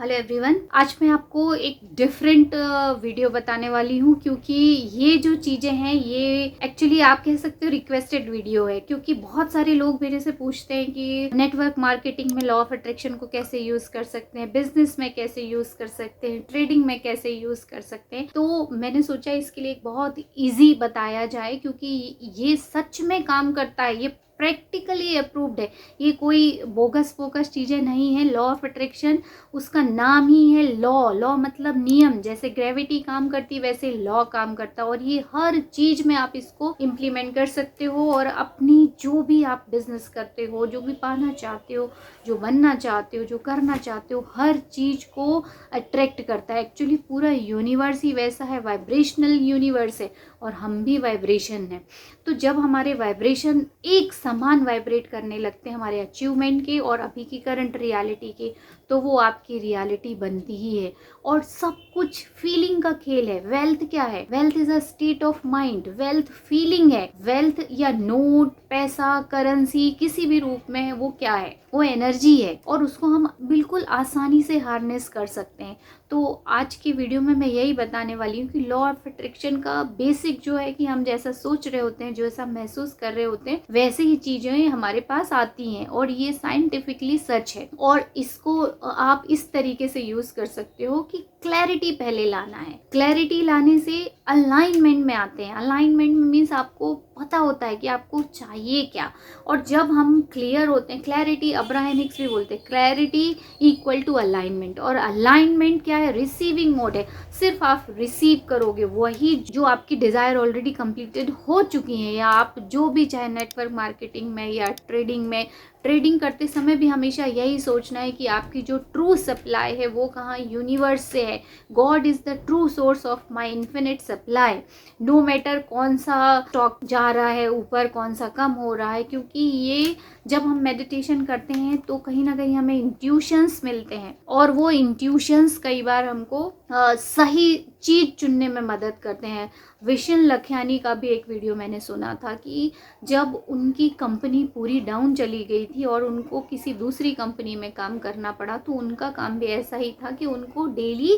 Hello everyone, आज मैं आपको एक डिफरेंट वीडियो बताने वाली हूँ क्योंकि ये जो चीज़ें हैं ये एक्चुअली आप कह सकते हो रिक्वेस्टेड वीडियो है। क्योंकि बहुत सारे लोग मेरे से पूछते हैं कि नेटवर्क मार्केटिंग में लॉ ऑफ अट्रैक्शन को कैसे यूज़ कर सकते हैं, बिजनेस में कैसे यूज़ कर सकते हैं, ट्रेडिंग में कैसे यूज़ कर सकते हैं। तो मैंने सोचा इसके लिए एक बहुत ईजी बताया जाए क्योंकि ये सच में काम करता है, ये प्रैक्टिकली अप्रूव्ड है। ये कोई बोगस फोकस चीज़ें नहीं है। लॉ ऑफ अट्रैक्शन उसका नाम ही है लॉ। लॉ मतलब नियम, जैसे ग्रेविटी काम करती वैसे लॉ काम करता है और ये हर चीज में आप इसको इम्प्लीमेंट कर सकते हो और अपनी जो भी आप बिजनेस करते हो, जो भी पाना चाहते हो, जो बनना चाहते हो, जो करना चाहते हो, हर चीज को अट्रैक्ट करता है। एक्चुअली पूरा यूनिवर्स ही वैसा है, वाइब्रेशनल यूनिवर्स है और हम भी वाइब्रेशन है। तो जब हमारे वाइब्रेशन एक समान वाइब्रेट करने लगते हैं हमारे अचीवमेंट के और अभी की करंट रियलिटी के, तो वो आपकी रियलिटी बनती ही है। और सब कुछ फीलिंग का खेल है। वेल्थ क्या है? Wealth is a state of mind. Wealth feeling है। वेल्थ या नोट, पैसा, करेंसी किसी भी रूप में है, वो क्या है? वो एनर्जी है और उसको हम बिल्कुल आसानी से हार्नेस कर सकते हैं। तो आज की वीडियो में मैं यही बताने वाली हूँ कि लॉ ऑफ अट्रैक्शन का बेसिक जो है कि हम जैसा सोच रहे होते हैं, जैसा महसूस कर रहे होते हैं, वैसे ही चीजें हमारे पास आती हैं और ये साइंटिफिकली सच है। और इसको आप इस तरीके से यूज कर सकते हो कि क्लैरिटी पहले लाना है। क्लैरिटी लाने से अलाइनमेंट में आते हैं। अलाइनमेंट मीन्स आपको पता होता है कि आपको चाहिए क्या। और जब हम क्लियर होते हैं, क्लैरिटी अब्राहम हिक्स भी बोलते हैं, क्लैरिटी इक्वल टू अलाइनमेंट। और अलाइनमेंट क्या है? रिसीविंग मोड है। सिर्फ आप रिसीव करोगे वही जो आपकी डिजायर ऑलरेडी कंप्लीटेड हो चुकी है। या आप जो भी, चाहे नेटवर्क मार्केटिंग में या ट्रेडिंग में, ट्रेडिंग करते समय भी हमेशा यही सोचना है कि आपकी जो ट्रू सप्लाई है वो कहाँ? यूनिवर्स से है। God is the true source of my infinite supply. No matter कौन सा स्टॉक जा रहा है ऊपर, कौन सा कम हो रहा है, क्योंकि ये जब हम मेडिटेशन करते हैं तो कहीं ना कहीं हमें इंट्यूशंस मिलते हैं और वो इंट्यूशंस कई बार हमको सही चीज चुनने में मदद करते हैं। विशन लखियानी का भी एक वीडियो मैंने सुना था कि जब उनकी कंपनी पूरी डाउन चली गई थी और उनको किसी दूसरी कंपनी में काम करना पड़ा, तो उनका काम भी ऐसा ही था कि उनको डेली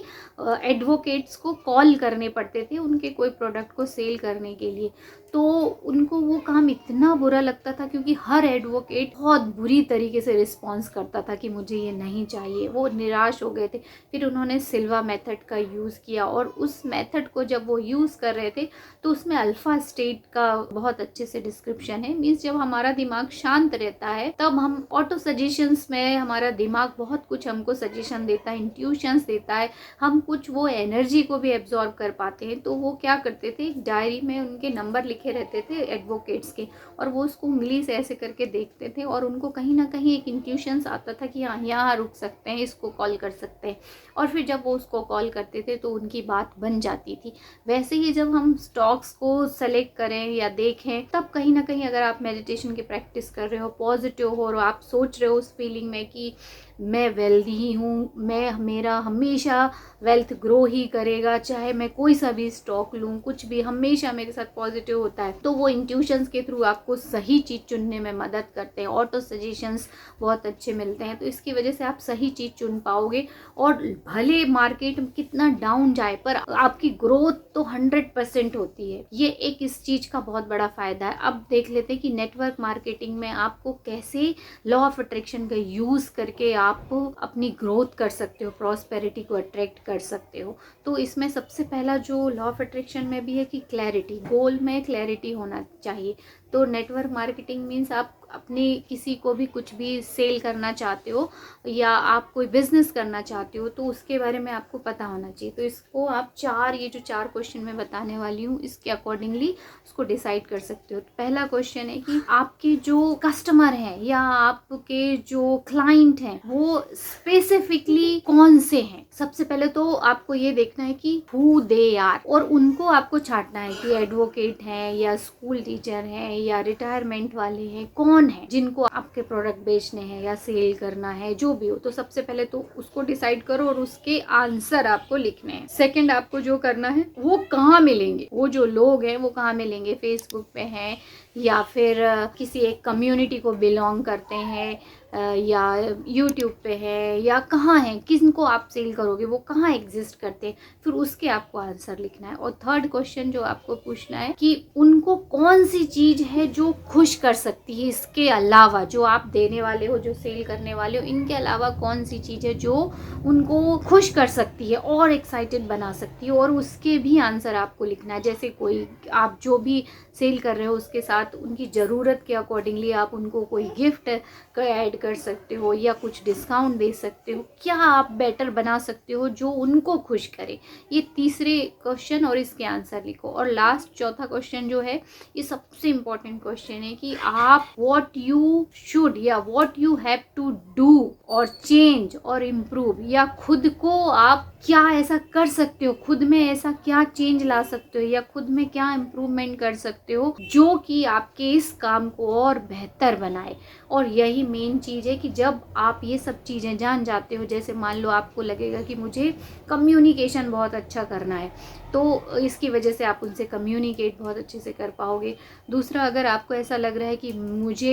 एडवोकेट्स को कॉल करने पड़ते थे उनके कोई प्रोडक्ट को सेल करने के लिए। तो उनको वो काम इतना बुरा लगता था क्योंकि हर एडवोकेट बहुत बुरी तरीके से रिस्पॉन्स करता था कि मुझे ये नहीं चाहिए। वो निराश हो गए थे। फिर उन्होंने सिल्वा मेथड का यूज़ किया और उस मेथड को जब वो यूज़ कर रहे थे तो उसमें अल्फा स्टेट का बहुत अच्छे से डिस्क्रिप्शन है। मीन्स जब हमारा दिमाग शांत रहता है तब हम ऑटो सजेशंस में, हमारा दिमाग बहुत कुछ हमको सजेशन देता है, इंट्यूशंस देता है, हम कुछ वो एनर्जी को भी एब्जॉर्ब कर पाते हैं। तो वो क्या करते थे, डायरी में उनके नंबर लिखे रहते थे एडवोकेट्स के और वो उसको उंगली से ऐसे करके देखते थे और उनको कहीं ना कहीं एक इंट्यूशंस आता था कि हाँ, यहाँ रुक सकते हैं, इसको कॉल कर सकते हैं। और फिर जब वो उसको कॉल करते थे तो उनकी बात बन जाती थी। वैसे ही जब हम स्टॉक्स को सेलेक्ट करें या देखें, तब कहीं ना कहीं अगर आप मेडिटेशन की प्रैक्टिस कर रहे हो, पॉजिटिव हो और आप सोच रहे हो उस फीलिंग में कि मैं वेल्दी हूँ, मेरा हमेशा वेल्थ ग्रो ही करेगा, चाहे मैं कोई सा भी स्टॉक लूँ, कुछ भी हमेशा मेरे साथ पॉजिटिव होता है, तो वो इंट्यूशंस के थ्रू आपको सही चीज़ चुनने में मदद करते हैं। ऑटो सजेशंस बहुत अच्छे मिलते हैं, तो इसकी वजह से आप सही चीज़ चुन पाओगे। और भले मार्केट कितना डाउन जाए पर आपकी ग्रोथ तो 100% होती है। ये एक इस चीज़ का बहुत बड़ा फायदा है। अब देख लेते हैं कि नेटवर्क मार्केटिंग में आपको कैसे लॉ ऑफ अट्रैक्शन का यूज़ करके आप अपनी ग्रोथ कर सकते हो, प्रॉस्पेरिटी को अट्रैक्ट कर सकते हो। तो इसमें सबसे पहला जो लॉ ऑफ अट्रैक्शन में भी है कि क्लैरिटी, गोल में क्लैरिटी होना चाहिए। तो नेटवर्क मार्केटिंग मीन्स आप अपने किसी को भी कुछ भी सेल करना चाहते हो या आप कोई बिजनेस करना चाहते हो तो उसके बारे में आपको पता होना चाहिए। तो इसको आप ये जो चार क्वेश्चन मैं बताने वाली हूँ इसके अकॉर्डिंगली उसको डिसाइड कर सकते हो। तो पहला क्वेश्चन है कि आपके जो कस्टमर हैं या आपके जो क्लाइंट हैं वो स्पेसिफिकली कौन से हैं। सबसे पहले तो आपको ये देखना है कि हु दे आर, और उनको आपको छांटना है कि एडवोकेट हैं या स्कूल टीचर हैं या रिटायरमेंट वाले हैं, कौन है जिनको आपके प्रोडक्ट बेचने हैं या सेल करना है, जो भी हो। तो सबसे पहले तो उसको डिसाइड करो और उसके आंसर आपको लिखने हैं। सेकंड, आपको जो करना है वो कहाँ मिलेंगे, वो जो लोग हैं वो कहाँ मिलेंगे, फेसबुक पे हैं या फिर किसी एक कम्युनिटी को बिलोंग करते हैं, या यूट्यूब पे है या कहाँ है, किनको आप सेल करोगे, वो कहाँ एग्जिस्ट करते हैं, फिर उसके आपको आंसर लिखना है। और थर्ड क्वेश्चन जो आपको पूछना है कि उनको कौन सी चीज़ है जो खुश कर सकती है, इसके अलावा जो आप देने वाले हो, जो सेल करने वाले हो, इनके अलावा कौन सी चीज़ है जो उनको खुश कर सकती है और एक्साइटेड बना सकती है, और उसके भी आंसर आपको लिखना है। जैसे कोई आप जो भी सेल कर रहे हो उसके साथ उनकी ज़रूरत के अकॉर्डिंगली आप उनको कोई गिफ्ट ऐड कर सकते हो या कुछ डिस्काउंट दे सकते हो, क्या आप बेटर बना सकते हो जो उनको खुश करे। ये तीसरे क्वेश्चन और इसके आंसर लिखो। और लास्ट चौथा क्वेश्चन जो है, ये सबसे इम्पोर्टेंट क्वेश्चन है कि आप व्हाट यू शुड या what you have to do और चेंज और इम्प्रूव, या खुद को आप क्या ऐसा कर सकते हो, खुद में ऐसा क्या चेंज ला सकते हो या खुद में क्या इम्प्रूवमेंट कर सकते हो जो कि आपके इस काम को और बेहतर बनाए। और यही मेन चीज़ है कि जब आप ये सब चीज़ें जान जाते हो, जैसे मान लो आपको लगेगा कि मुझे कम्युनिकेशन बहुत अच्छा करना है, तो इसकी वजह से आप उनसे कम्युनिकेट बहुत अच्छे से कर पाओगे। दूसरा, अगर आपको ऐसा लग रहा है कि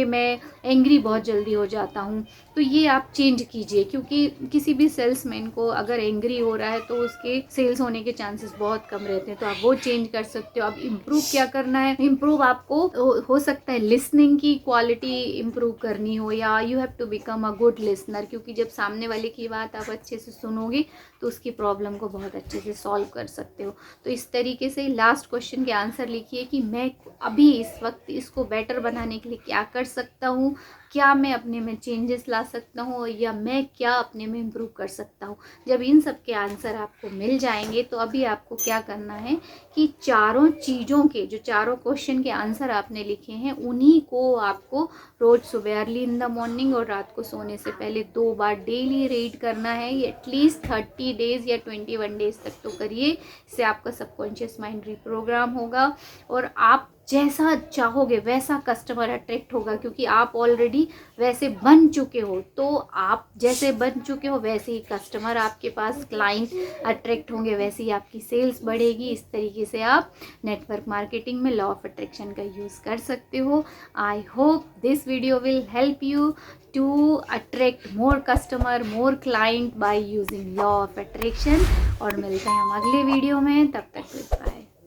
मैं एंग्री बहुत जल्दी हो जाता हूँ, तो ये आप चेंज कीजिए, क्योंकि किसी भी सेल्समैन को अगर एंग्री हो रहा है तो उसके सेल्स होने के चांसेस बहुत कम रहते हैं, तो आप वो चेंज कर सकते हो। अब इम्प्रूव क्या करना है, इम्प्रूव आपको हो सकता है लिसनिंग की क्वालिटी इम्प्रूव करनी हो, या you have to become a good listener, क्योंकि जब सामने वाले की बात आप अच्छे से सुनोगे तो उसकी प्रॉब्लम को बहुत अच्छे से सॉल्व कर सकते हो। तो इस तरीके से लास्ट क्वेश्चन के आंसर लिखिए कि मैं अभी इस वक्त इसको बेटर बनाने के लिए क्या कर सकता हूँ, क्या मैं अपने में चेंजेस ला सकता हूँ, या मैं क्या अपने में इम्प्रूव कर सकता हूँ। जब इन सब के आंसर आपको मिल जाएंगे तो अभी आपको क्या करना है कि चारों चीज़ों के जो चारों क्वेश्चन के आंसर आपने लिखे हैं उन्हीं को आपको रोज़ सुबह अर्ली इन द मॉर्निंग और रात को सोने से पहले 2 बार डेली रीड करना है। ये एटलीस्ट 30 डेज़ या 21 डेज़ तक तो करिए, इससे आपका सबकॉन्शियस माइंड रिप्रोग्राम होगा और आप जैसा चाहोगे वैसा कस्टमर अट्रैक्ट होगा, क्योंकि आप ऑलरेडी वैसे बन चुके हो। तो आप जैसे बन चुके हो वैसे ही कस्टमर आपके पास, क्लाइंट अट्रैक्ट होंगे, वैसे ही आपकी सेल्स बढ़ेगी। इस तरीके से आप नेटवर्क मार्केटिंग में लॉ ऑफ अट्रैक्शन का यूज़ कर सकते हो। I hope this video will help you to attract more customer, more client by using law of attraction. और मिलते हैं हम अगले वीडियो में, तब तक बाय।